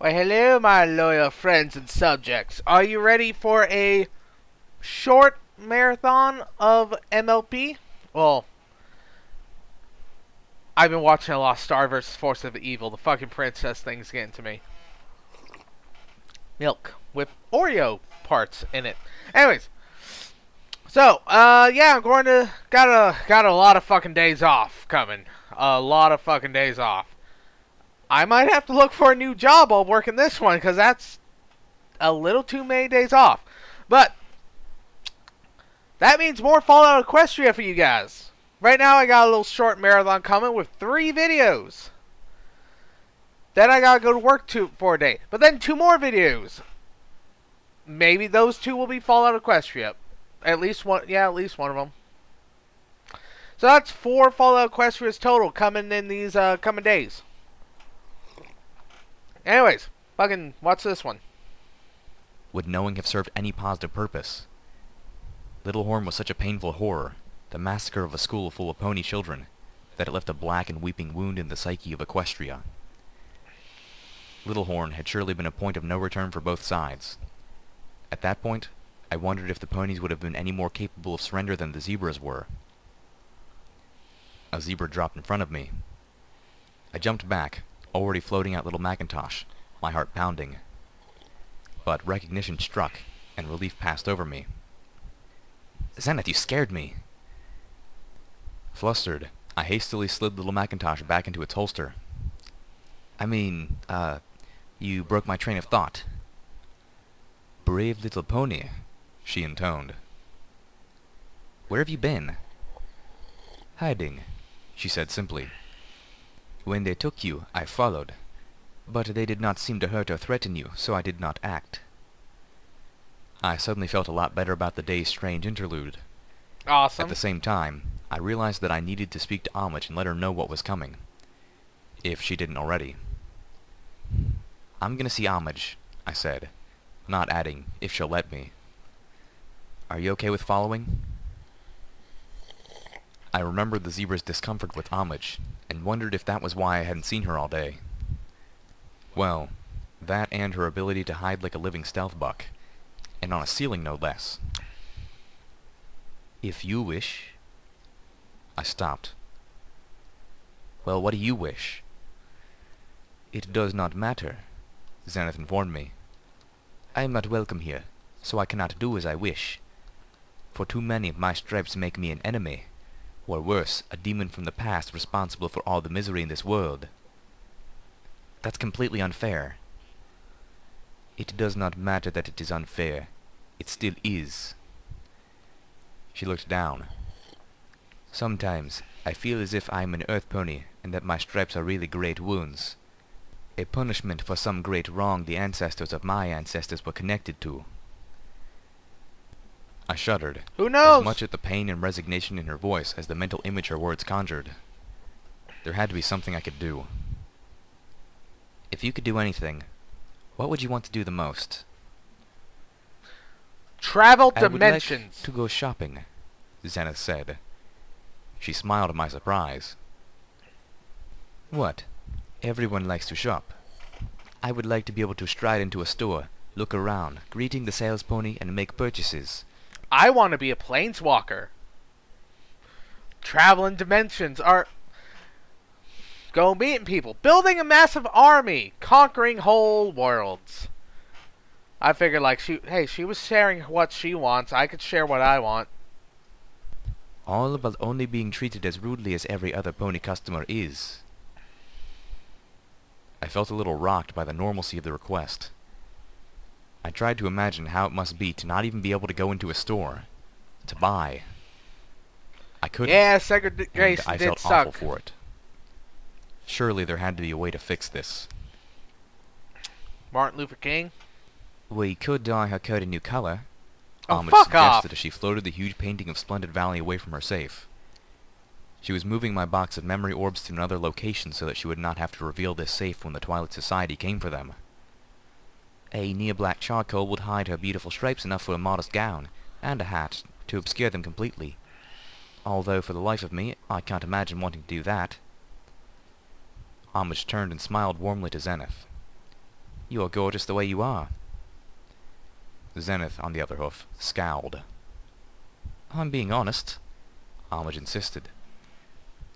Well, hello, my loyal friends and subjects. Are you ready for a short marathon of MLP? Well, I've been watching a lot of Star vs. Force of Evil. The fucking princess thing's getting to me. Milk with Oreo parts in it. Anyways, so yeah, I'm going to got a lot of fucking days off coming. A lot of fucking days off. I might have to look for a new job while working this one because that's a little too many days off. But that means more Fallout Equestria for you guys. Right now I got a little short marathon coming with 3 videos. Then I gotta go to work for a day. But then 2 more videos. Maybe those 2 will be Fallout Equestria. At least one, yeah, at least one of them. So that's 4 Fallout Equestrias total coming in these coming days. Anyways, fucking, what's this one? Would knowing have served any positive purpose? Littlehorn was such a painful horror, the massacre of a school full of pony children, that it left a black and weeping wound in the psyche of Equestria. Littlehorn had surely been a point of no return for both sides. At that point, I wondered if the ponies would have been any more capable of surrender than the zebras were. A zebra dropped in front of me. I jumped back, already floating out little Macintosh, my heart pounding. But recognition struck, and relief passed over me. Zenith, you scared me! Flustered, I hastily slid little Macintosh back into its holster. You broke my train of thought. Brave little pony, she intoned. Where have you been? Hiding, she said simply. When they took you, I followed. But they did not seem to hurt or threaten you, so I did not act. I suddenly felt a lot better about the day's strange interlude. Awesome. At the same time, I realized that I needed to speak to Homage and let her know what was coming. If she didn't already. I'm gonna see Homage, I said, not adding, if she'll let me. Are you okay with following? I remembered the zebra's discomfort with Homage, and wondered if that was why I hadn't seen her all day. Well, that and her ability to hide like a living stealth buck, and on a ceiling no less. If you wish... I stopped. Well, what do you wish? It does not matter, Zenith informed me. I am not welcome here, so I cannot do as I wish. For too many of my stripes make me an enemy, or worse, a demon from the past responsible for all the misery in this world. That's completely unfair. It does not matter that it is unfair. It still is. She looked down. Sometimes I feel as if I am an earth pony and that my stripes are really great wounds. A punishment for some great wrong the ancestors of my ancestors were connected to. I shuddered. Who knows? As much at the pain and resignation in her voice as the mental image her words conjured. There had to be something I could do. If you could do anything, what would you want to do the most? Travel I would dimensions. like to go shopping, Zenith said. She smiled at my surprise. What? Everyone likes to shop. I would like to be able to stride into a store, look around, greeting the sales pony, and make purchases. I want to be a planeswalker. Traveling dimensions are... Go meeting people. Building a massive army. Conquering whole worlds. I figured like she was sharing what she wants. I could share what I want. All about only being treated as rudely as every other pony customer is. I felt a little rocked by the normalcy of the request. I tried to imagine how it must be to not even be able to go into a store. To buy. I couldn't. Yeah, segregation and I did felt suck. awful for it. Surely there had to be a way to fix this. Martin Luther King. We could dye her coat a new color, Oh, Homage fuck suggested off. as she floated the huge painting of Splendid Valley away from her safe. She was moving my box of memory orbs to another location so that she would not have to reveal this safe when the Twilight Society came for them. A near-black charcoal would hide her beautiful stripes enough for a modest gown, and a hat, to obscure them completely. Although, for the life of me, I can't imagine wanting to do that. Homage turned and smiled warmly to Zenith. You are gorgeous the way you are. Zenith, on the other hoof, scowled. I'm being honest, Homage insisted.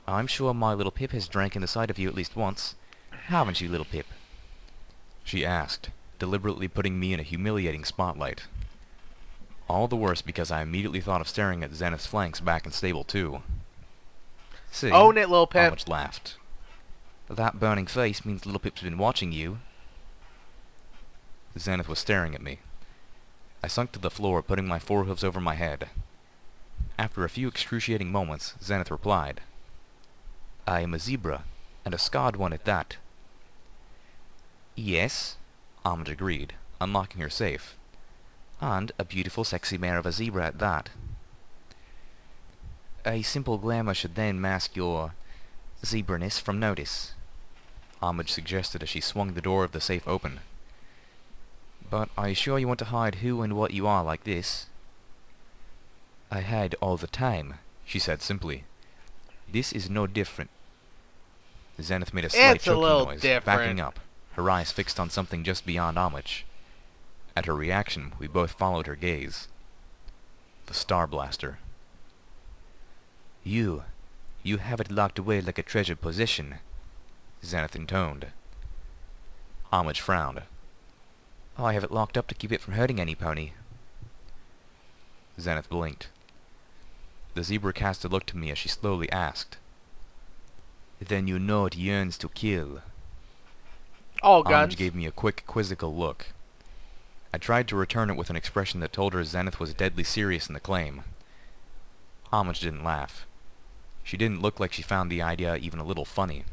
I'm sure my little Pip has drank in the sight of you at least once. Haven't you, little Pip? She asked, deliberately putting me in a humiliating spotlight. All the worse because I immediately thought of staring at Zenith's flanks back in stable too. See? Own it, little Pip. Homage laughed. That burning face means little Pip's been watching you. Zenith was staring at me. I sunk to the floor, putting my forehooves over my head. After a few excruciating moments, Zenith replied, I am a zebra, and a scarred one at that. Yes, Homage agreed, unlocking her safe. And a beautiful sexy mare of a zebra at that. A simple glamour should then mask your zebra-ness from notice, Homage suggested as she swung the door of the safe open. But are you sure you want to hide who and what you are like this? I hide all the time, she said simply. This is no different. Zenith made a slight choking noise, backing up, her eyes fixed on something just beyond Homage. At her reaction, we both followed her gaze. The Star Blaster. You have it locked away like a treasured possession, Zenith intoned. Homage frowned. I have it locked up to keep it from hurting any pony. Zenith blinked. The zebra cast a look to me as she slowly asked, Then you know it yearns to kill. All guns. Homage gave me a quick, quizzical look. I tried to return it with an expression that told her Zenith was deadly serious in the claim. Homage didn't laugh. She didn't look like she found the idea even a little funny.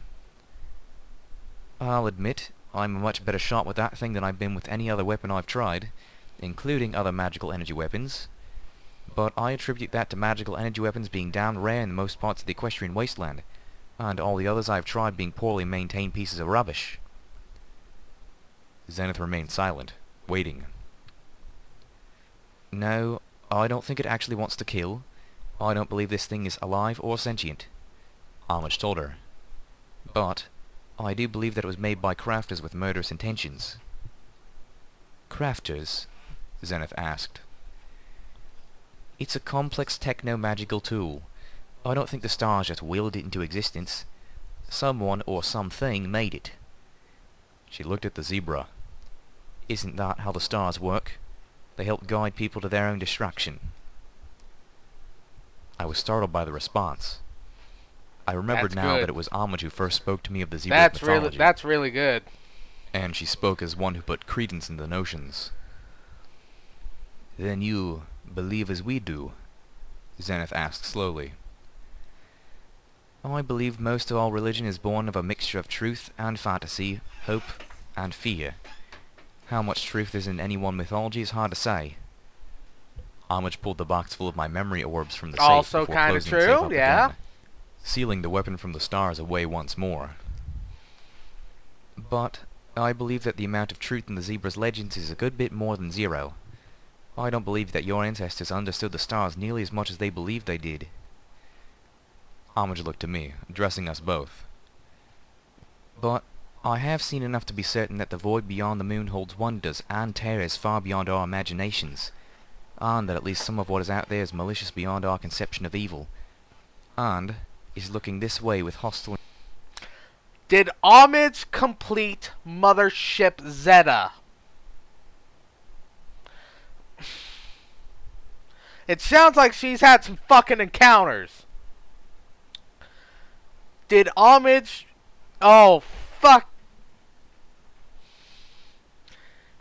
I'll admit, I'm a much better shot with that thing than I've been with any other weapon I've tried, including other magical energy weapons. But I attribute that to magical energy weapons being damn rare in most parts of the Equestrian wasteland, and all the others I've tried being poorly maintained pieces of rubbish. Zenith remained silent, waiting. No, I don't think it actually wants to kill. I don't believe this thing is alive or sentient, Homage told her. But I do believe that it was made by crafters with murderous intentions. Crafters? Zenith asked. It's a complex techno-magical tool. I don't think the stars just willed it into existence. Someone or something made it. She looked at the zebra. Isn't that how the stars work? They help guide people to their own destruction. I was startled by the response. I remembered now that it was Homage who first spoke to me of the zebra's mythology. That's really good. And she spoke as one who put credence in the notions. Then you believe as we do? Zenith asked slowly. I believe most of all religion is born of a mixture of truth and fantasy, hope and fear. How much truth is in any one mythology is hard to say. Homage pulled the box full of my memory orbs from the safe Also before kind of closing the safe true, up yeah. again, sealing the weapon from the stars away once more. But I believe that the amount of truth in the zebra's legends is a good bit more than zero. I don't believe that your ancestors understood the stars nearly as much as they believed they did. Homage looked to me, addressing us both. But I have seen enough to be certain that the void beyond the moon holds wonders and terrors far beyond our imaginations, and that at least some of what is out there is malicious beyond our conception of evil, and is looking this way with hostile... Did Homage complete Mothership Zeta? It sounds like she's had some fucking encounters. Did Homage... Oh, fuck.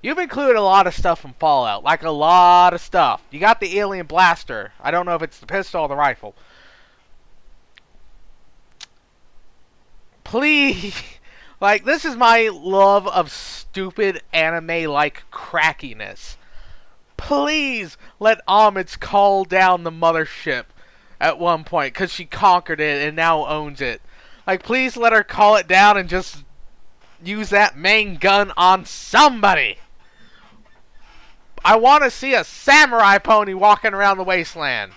You've included a lot of stuff from Fallout. Like, a lot of stuff. You got the alien blaster. I don't know if it's the pistol or the rifle. Please. Like, this is my love of stupid anime-like crackiness. Please let Homage call down the mothership at one point, because she conquered it and now owns it. Like, please let her call it down and just use that main gun on somebody. I want to see a samurai pony walking around the wasteland.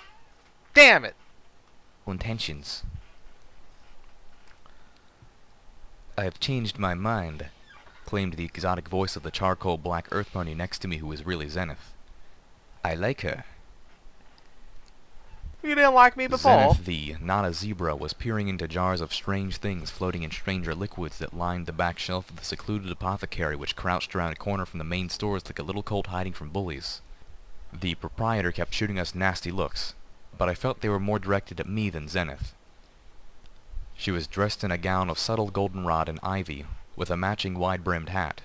Damn it. Intentions. I have changed my mind, exclaimed the exotic voice of the charcoal black earth pony next to me who was really Zenith. I like her. You didn't like me before. Zenith, the not a zebra, was peering into jars of strange things floating in stranger liquids that lined the back shelf of the secluded apothecary which crouched around a corner from the main stores like a little colt hiding from bullies. The proprietor kept shooting us nasty looks, but I felt they were more directed at me than Zenith. She was dressed in a gown of subtle goldenrod and ivy, with a matching wide-brimmed hat.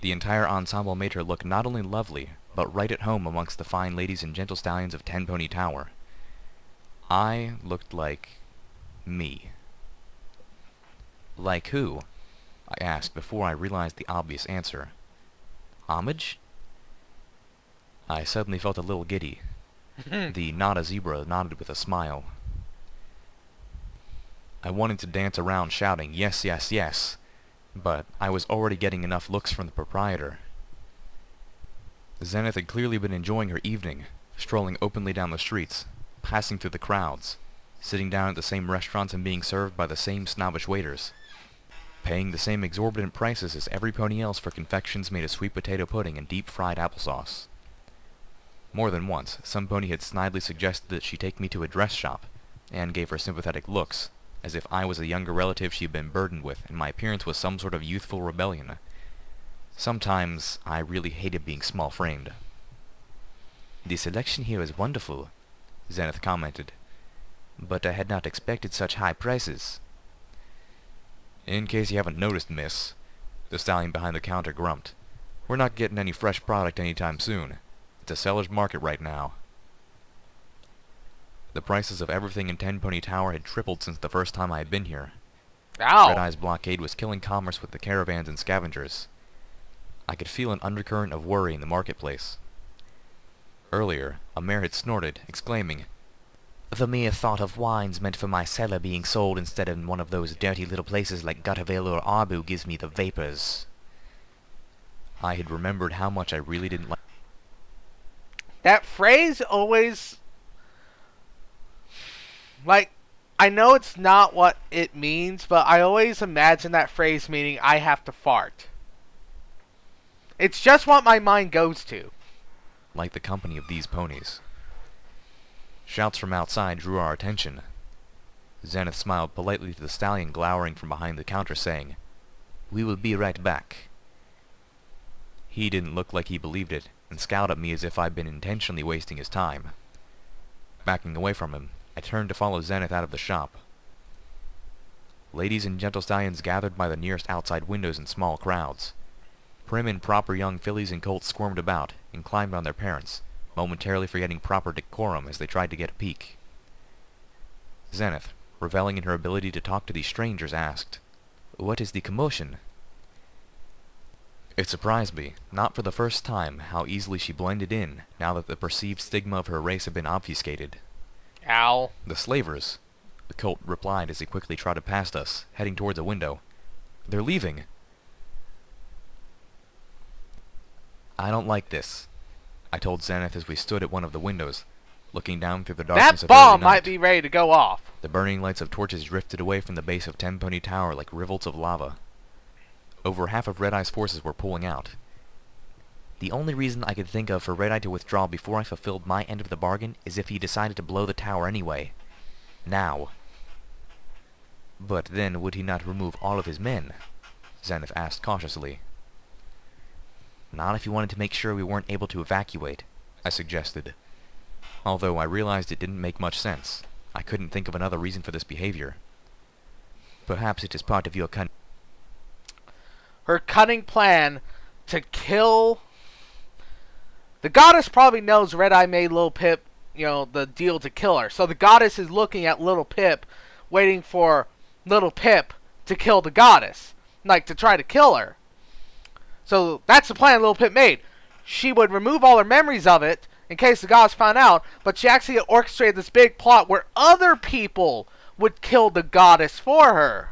The entire ensemble made her look not only lovely, but right at home amongst the fine ladies and gentle stallions of Ten Pony Tower. I looked like me. Like who? I asked before I realized the obvious answer. Homage? I suddenly felt a little giddy. The not a zebra nodded with a smile. I wanted to dance around shouting, yes, yes, yes, but I was already getting enough looks from the proprietor. Zenith had clearly been enjoying her evening, strolling openly down the streets, passing through the crowds, sitting down at the same restaurants and being served by the same snobbish waiters, paying the same exorbitant prices as every pony else for confections made of sweet potato pudding and deep-fried applesauce. More than once, some pony had snidely suggested that she take me to a dress shop, and gave her sympathetic looks, as if I was a younger relative she had been burdened with and my appearance was some sort of youthful rebellion. Sometimes I really hated being small-framed. The selection here is wonderful, Zenith commented, but I had not expected such high prices. In case you haven't noticed, miss, the stallion behind the counter grumped, we're not getting any fresh product anytime soon. It's a seller's market right now. The prices of everything in Ten Pony Tower had tripled since the first time I had been here. Ow. Red Eye's blockade was killing commerce with the caravans and scavengers. I could feel an undercurrent of worry in the marketplace. Earlier, a mare had snorted, exclaiming, "The mere thought of wines meant for my cellar being sold instead in one of those dirty little places like Gutterville or Arbu gives me the vapors." I had remembered how much I really didn't like. That phrase always... Like, I know it's not what it means, but I always imagine that phrase meaning I have to fart. It's just what my mind goes to. Like the company of these ponies. Shouts from outside drew our attention. Zenith smiled politely to the stallion glowering from behind the counter, saying, "We will be right back." He didn't look like he believed it, and scowled at me as if I'd been intentionally wasting his time. Backing away from him, I turned to follow Zenith out of the shop. Ladies and gentle stallions gathered by the nearest outside windows in small crowds. Prim and proper young fillies and colts squirmed about and climbed on their parents, momentarily forgetting proper decorum as they tried to get a peek. Zenith, reveling in her ability to talk to these strangers, asked, "What is the commotion?" It surprised me, not for the first time, how easily she blended in now that the perceived stigma of her race had been obfuscated. Ow. "The slavers," the colt replied as he quickly trotted past us, heading towards a window. "They're leaving." "I don't like this," I told Zenith as we stood at one of the windows, looking down through the darkness That of early bomb night. might be ready to go off. The burning lights of torches drifted away from the base of Ten Pony Tower like rivulets of lava. Over half of Red Eye's forces were pulling out. The only reason I could think of for Red Eye to withdraw before I fulfilled my end of the bargain is if he decided to blow the tower anyway. Now. "But then would he not remove all of his men?" Zenith asked cautiously. "Not if he wanted to make sure we weren't able to evacuate," I suggested. Although I realized it didn't make much sense. I couldn't think of another reason for this behavior. "Perhaps it is part of your Her cunning plan to kill... The goddess probably knows Red Eye made Little Pip, the deal to kill her. So the goddess is looking at Little Pip, waiting for Little Pip to kill the goddess. Like, to try to kill her. So that's the plan Little Pip made. She would remove all her memories of it, in case the goddess found out, but she actually orchestrated this big plot where other people would kill the goddess for her.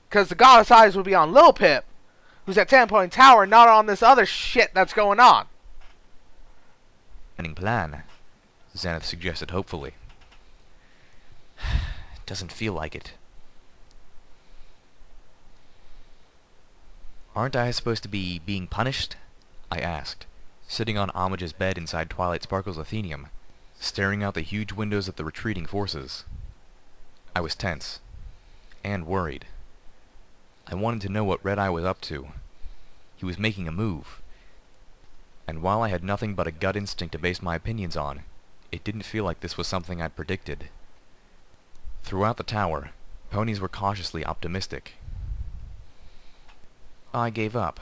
Because the goddess' eyes would be on Lil Pip, who's at Ten Pony Tower, not on this other shit that's going on. plan," Zenith suggested hopefully. "Doesn't feel like it." Aren't I supposed to be being punished? I asked, sitting on Homage's bed inside Twilight Sparkle's Athenium, staring out the huge windows at the retreating forces. I was tense, and worried. I wanted to know what Red Eye was up to. He was making a move, and while I had nothing but a gut instinct to base my opinions on, it didn't feel like this was something I'd predicted. Throughout the tower, ponies were cautiously optimistic. I gave up,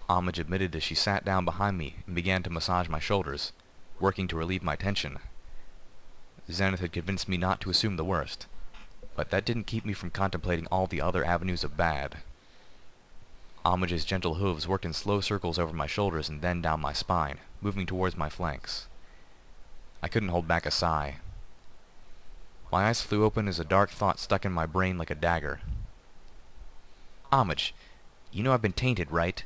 Homage admitted as she sat down behind me and began to massage my shoulders, working to relieve my tension. Zenith had convinced me not to assume the worst, but that didn't keep me from contemplating all the other avenues of bad. Homage's gentle hooves worked in slow circles over my shoulders and then down my spine, moving towards my flanks. I couldn't hold back a sigh. My eyes flew open as a dark thought stuck in my brain like a dagger. Homage, you know I've been tainted, right?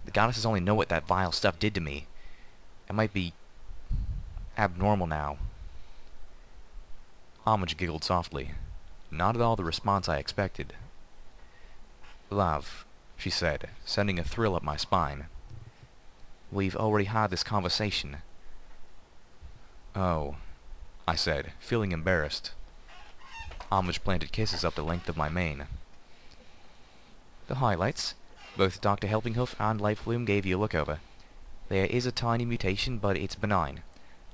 The goddesses only know what that vile stuff did to me. I might be abnormal now. Homage giggled softly, not at all the response I expected. Love, she said, sending a thrill up my spine. We've already had this conversation. Oh, I said, feeling embarrassed. Homage planted kisses up the length of my mane. The highlights. Both Dr. Helpinghoof and Lifebloom gave you a look over. There is a tiny mutation, but it's benign.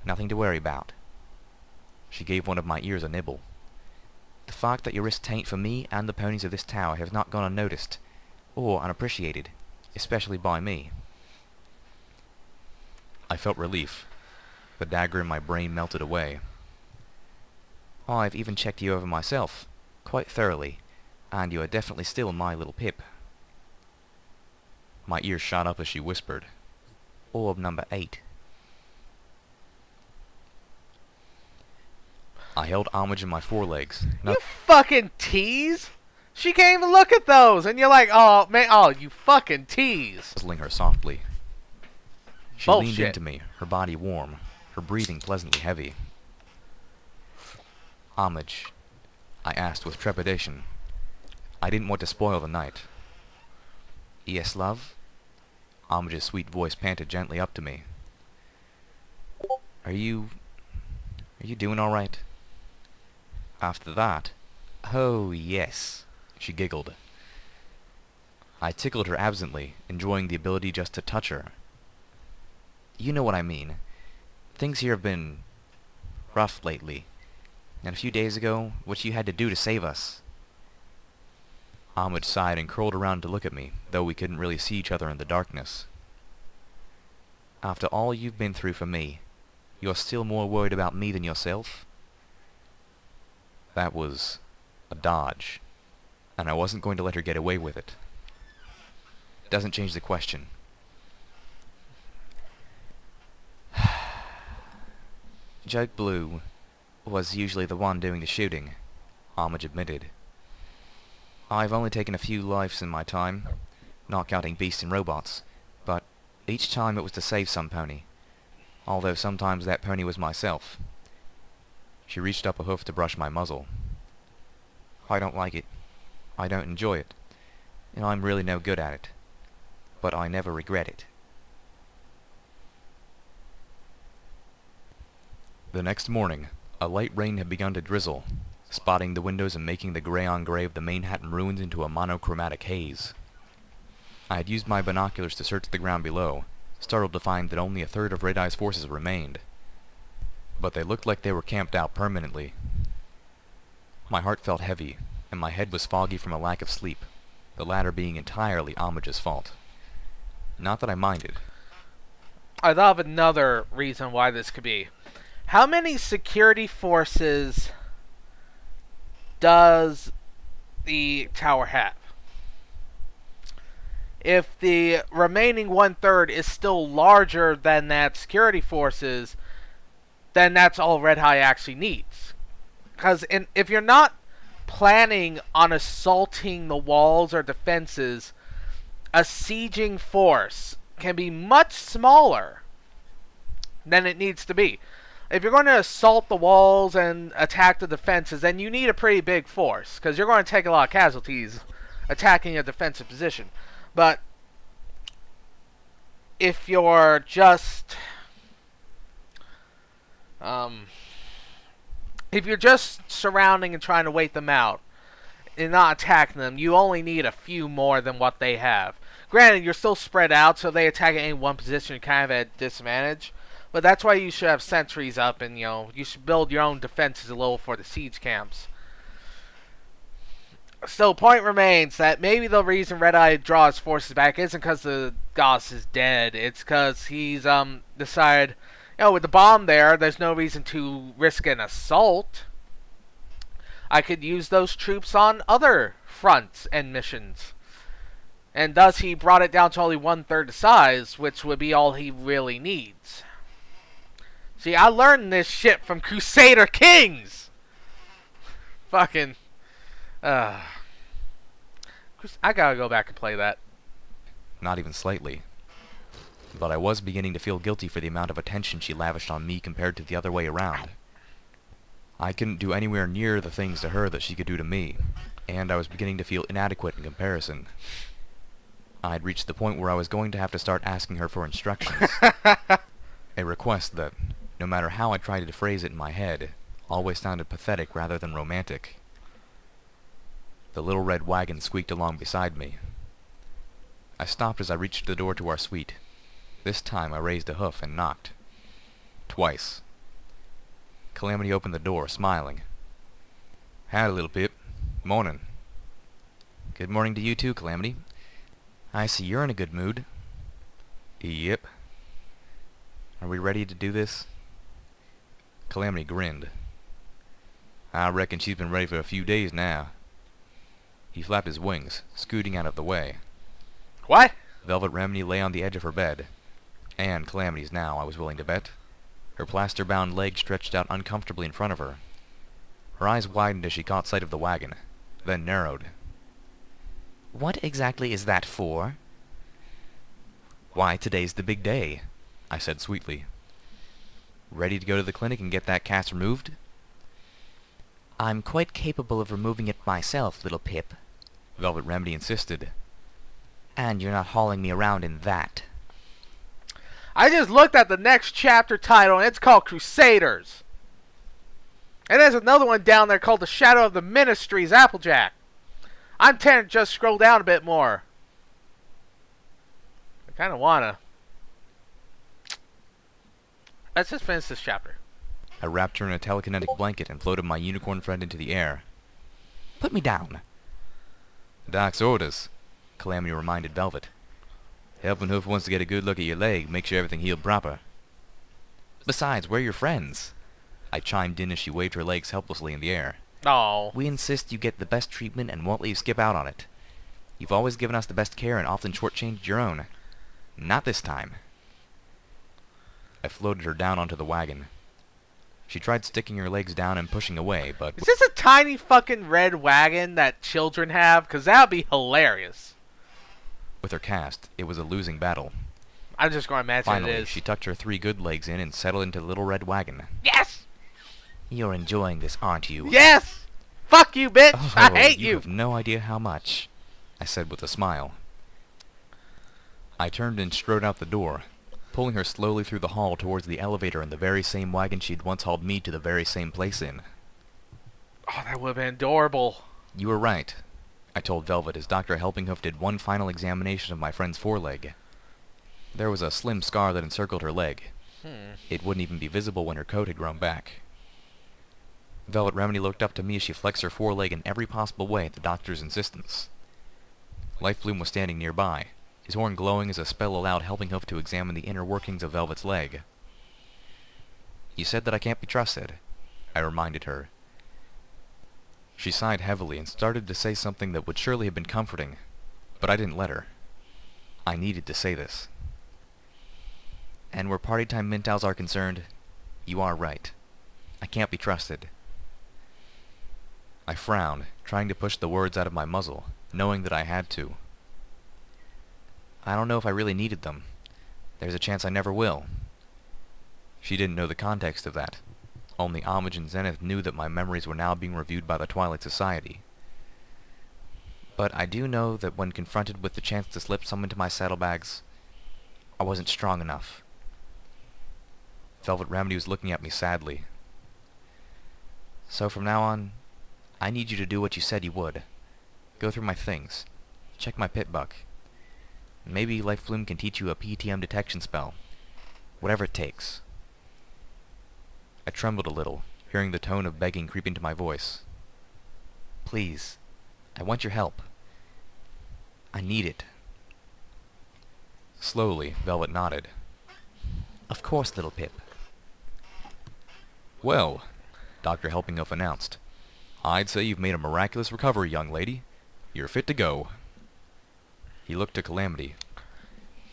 Nothing to worry about. She gave one of my ears a nibble. The fact that your wrist taint for me and the ponies of this tower has not gone unnoticed, or unappreciated, especially by me. I felt relief. The dagger in my brain melted away. I've even checked you over myself, quite thoroughly, and you are definitely still my little pip. My ears shot up as she whispered, Orb number 8. I held Homage in my forelegs. You fucking tease! She can't even look at those, and you're like, oh, man, oh, you fucking tease. Nuzzling her softly. She Bullshit. leaned into me, her body warm, her breathing pleasantly heavy. Homage, I asked with trepidation. I didn't want to spoil the night. Yes, love? Homage's sweet voice panted gently up to me. Are you doing all right? After that, oh yes, she giggled. I tickled her absently, enjoying the ability just to touch her. You know what I mean. Things here have been rough lately, and a few days ago, what you had to do to save us. Homage sighed and curled around to look at me, though we couldn't really see each other in the darkness. After all you've been through for me, you're still more worried about me than yourself? That was a dodge, and I wasn't going to let her get away with it. Doesn't change the question. Joke Blue was usually the one doing the shooting, Homage admitted. I've only taken a few lives in my time, not counting beasts and robots, but each time it was to save some pony, although sometimes that pony was myself. She reached up a hoof to brush my muzzle. I don't like it. I don't enjoy it, and I'm really no good at it, but I never regret it. The next morning, a light rain had begun to drizzle, spotting the windows and making the gray-on-gray of the Manhattan ruins into a monochromatic haze. I had used my binoculars to search the ground below, startled to find that only a third of Red Eye's forces remained. But they looked like they were camped out permanently. My heart felt heavy, and my head was foggy from a lack of sleep, the latter being entirely Homage's fault. Not that I minded. I thought of another reason why this could be. How many security forces does the tower have? If the remaining 1/3 is still larger than that security forces, then that's all Red Eye actually needs. Because if you're not planning on assaulting the walls or defenses, a sieging force can be much smaller than it needs to be. If you're going to assault the walls and attack the defenses, then you need a pretty big force, because you're going to take a lot of casualties attacking a defensive position. But if you're just if you're just surrounding and trying to wait them out and not attacking them, you only need a few more than what they have. Granted, you're still spread out, so they attack at any one position, you're kind of at a disadvantage. But that's why you should have sentries up, and you should build your own defenses a little for the siege camps. Still, point remains that maybe the reason Red Eye draw his forces back isn't because the Goss is dead. It's because he's decided, with the bomb there, there's no reason to risk an assault. I could use those troops on other fronts and missions. And thus he brought it down to only 1/3 the size, which would be all he really needs. See, I learned this shit from Crusader Kings! Fucking... I gotta go back and play that. Not even slightly. But I was beginning to feel guilty for the amount of attention she lavished on me compared to the other way around. I couldn't do anywhere near the things to her that she could do to me, and I was beginning to feel inadequate in comparison. I'd reached the point where I was going to have to start asking her for instructions. A request that, no matter how I tried to phrase it in my head, always sounded pathetic rather than romantic. The little red wagon squeaked along beside me. I stopped as I reached the door to our suite. This time I raised a hoof and knocked. Twice. Calamity opened the door, smiling. Howdy, little Pip. Morning. Good morning to you too, Calamity. I see you're in a good mood. Yep. Are we ready to do this? Calamity grinned. I reckon she's been ready for a few days now. He flapped his wings, scooting out of the way. What? Velvet Remedy lay on the edge of her bed. And Calamity's now, I was willing to bet. Her plaster-bound leg stretched out uncomfortably in front of her. Her eyes widened as she caught sight of the wagon, then narrowed. What exactly is that for? Why, today's the big day, I said sweetly. Ready to go to the clinic and get that cast removed? I'm quite capable of removing it myself, little Pip, Velvet Remedy insisted. And you're not hauling me around in that. I just looked at the next chapter title, and it's called Crusaders. And there's another one down there called The Shadow of the Ministries, Applejack. I'm tempted to just scroll down a bit more. I kind of wanna. Let's just finish this chapter. I wrapped her in a telekinetic blanket and floated my unicorn friend into the air. Put me down. Doc's orders, Calamity reminded Velvet. Helping Hoof wants to get a good look at your leg, make sure everything healed proper. Besides, we're your friends, I chimed in as she waved her legs helplessly in the air. Oh. We insist you get the best treatment and won't let you skip out on it. You've always given us the best care and often shortchanged your own. Not this time. I floated her down onto the wagon. She tried sticking her legs down and pushing away, but... Is this a tiny fucking red wagon that children have? Because that would be hilarious. With her cast, it was a losing battle. I'm just going to imagine Finally, it is. she tucked her 3 good legs in and settled into the little red wagon. Yes! You're enjoying this, aren't you? Yes! Fuck you, bitch! Oh, I hate you! You have no idea how much, I said with a smile. I turned and strode out the door, pulling her slowly through the hall towards the elevator in the very same wagon she'd once hauled me to the very same place in. Oh, that would have been adorable. You were right, I told Velvet as Dr. Helpinghoof did one final examination of my friend's foreleg. There was a slim scar that encircled her leg. It wouldn't even be visible when her coat had grown back. Velvet Remedy looked up to me as she flexed her foreleg in every possible way at the doctor's insistence. Lifebloom was standing nearby, his horn glowing as a spell allowed Helpinghoof to examine the inner workings of Velvet's leg. You said that I can't be trusted, I reminded her. She sighed heavily and started to say something that would surely have been comforting, but I didn't let her. I needed to say this. And where party time Mintals are concerned, you are right. I can't be trusted. I frowned, trying to push the words out of my muzzle, knowing that I had to. I don't know if I really needed them. There's a chance I never will. She didn't know the context of that. Only Homage and Zenith knew that my memories were now being reviewed by the Twilight Society. But I do know that when confronted with the chance to slip some into my saddlebags, I wasn't strong enough. Velvet Remedy was looking at me sadly. So from now on, I need you to do what you said you would. Go through my things. Check my pit buck. Maybe Life Bloom can teach you a PTM detection spell. Whatever it takes. I trembled a little, hearing the tone of begging creep into my voice. Please, I want your help. I need it. Slowly, Velvet nodded. Of course, little Pip. Well, Dr. Helpingoff announced, I'd say you've made a miraculous recovery, young lady. You're fit to go. He looked to Calamity.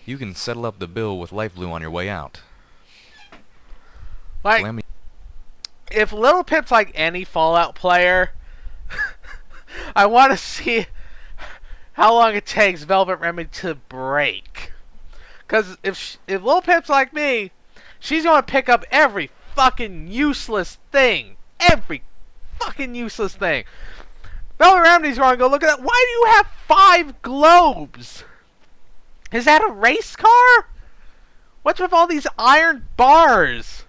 You can settle up the bill with Life Blue on your way out. Like, Calamity. if Little Pip's like any Fallout player, I want to see how long it takes Velvet Remedy to break. Because if Little Pip's like me, she's going to pick up every fucking useless thing. Every fucking useless thing. Velvet Remedy's going to go, look at that. Why do you have 5 globes? Is that a race car? What's with all these iron bars?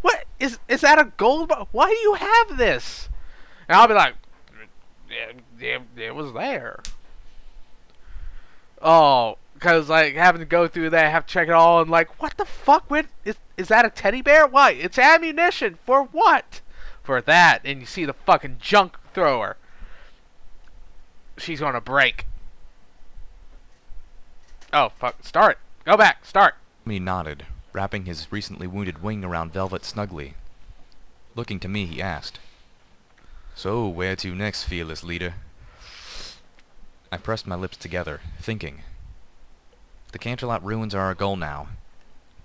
What? Is that a gold bar? Why do you have this? And I'll be like, it was there. Oh, because like having to go through that, have to check it all, and like, what the fuck? Is that a teddy bear? Why? It's ammunition. For what? For that. And you see the fucking junk thrower. She's gonna break. Oh, fuck. Start. Go back. Start. He nodded, wrapping his recently wounded wing around Velvet snugly. Looking to me, he asked, So, where to next, fearless leader? I pressed my lips together, thinking. The Canterlot ruins are our goal now,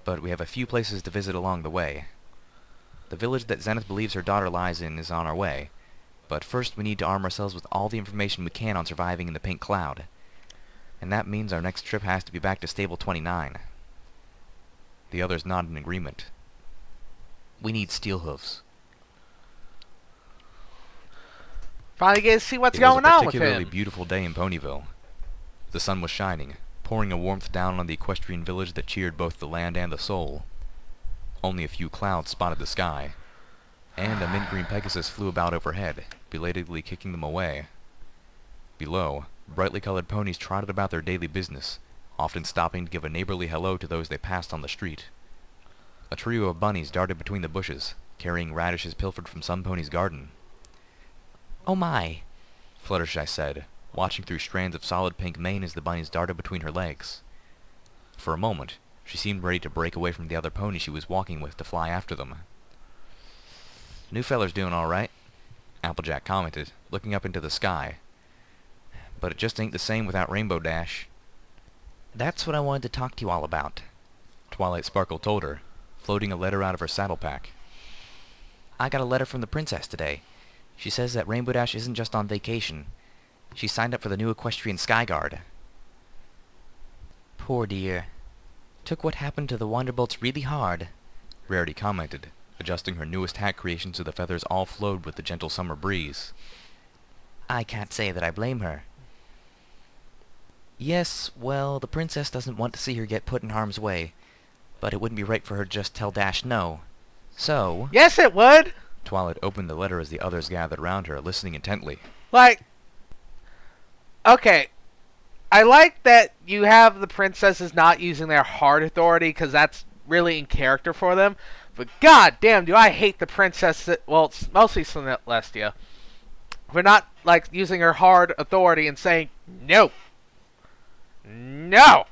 but we have a few places to visit along the way. The village that Zenith believes her daughter lies in is on our way, but first we need to arm ourselves with all the information we can on surviving in the Pink Cloud. And that means our next trip has to be back to Stable 29. The others nodded in agreement. We need steel hooves. Finally get to see what's going on with him. It was a particularly beautiful day in Ponyville. The sun was shining, pouring a warmth down on the equestrian village that cheered both the land and the soul. Only a few clouds spotted the sky, and a mint green Pegasus flew about overhead, belatedly kicking them away. Below, brightly colored ponies trotted about their daily business, often stopping to give a neighborly hello to those they passed on the street. A trio of bunnies darted between the bushes, carrying radishes pilfered from some pony's garden. Oh my, Fluttershy said, watching through strands of solid pink mane as the bunnies darted between her legs. For a moment, she seemed ready to break away from the other pony she was walking with to fly after them. New feller's doing all right, Applejack commented, looking up into the sky. But it just ain't the same without Rainbow Dash. That's what I wanted to talk to you all about, Twilight Sparkle told her, floating a letter out of her saddle pack. I got a letter from the princess today. She says that Rainbow Dash isn't just on vacation. She signed up for the new Equestrian Skyguard. Poor dear. Took what happened to the Wonderbolts really hard, Rarity commented, adjusting her newest hat creation so the feathers all flowed with the gentle summer breeze. I can't say that I blame her. Yes, well, the princess doesn't want to see her get put in harm's way, but it wouldn't be right for her to just tell Dash no. So... Yes, it would! Twilight opened the letter as the others gathered around her, listening intently. Like, okay, I like that you have the princesses not using their heart authority, because that's really in character for them. But god damn, do I hate the princess, well, it's mostly Celestia, for not, like, using her hard authority and saying, no. No!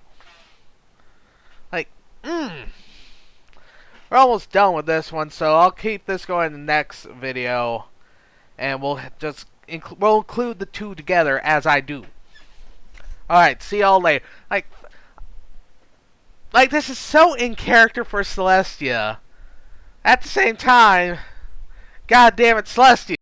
Like, We're almost done with this one, so I'll keep this going in the next video, and we'll just we'll include the two together as I do. Alright, see y'all later. Like, this is so in character for Celestia. At the same time, god damn it, Celestia.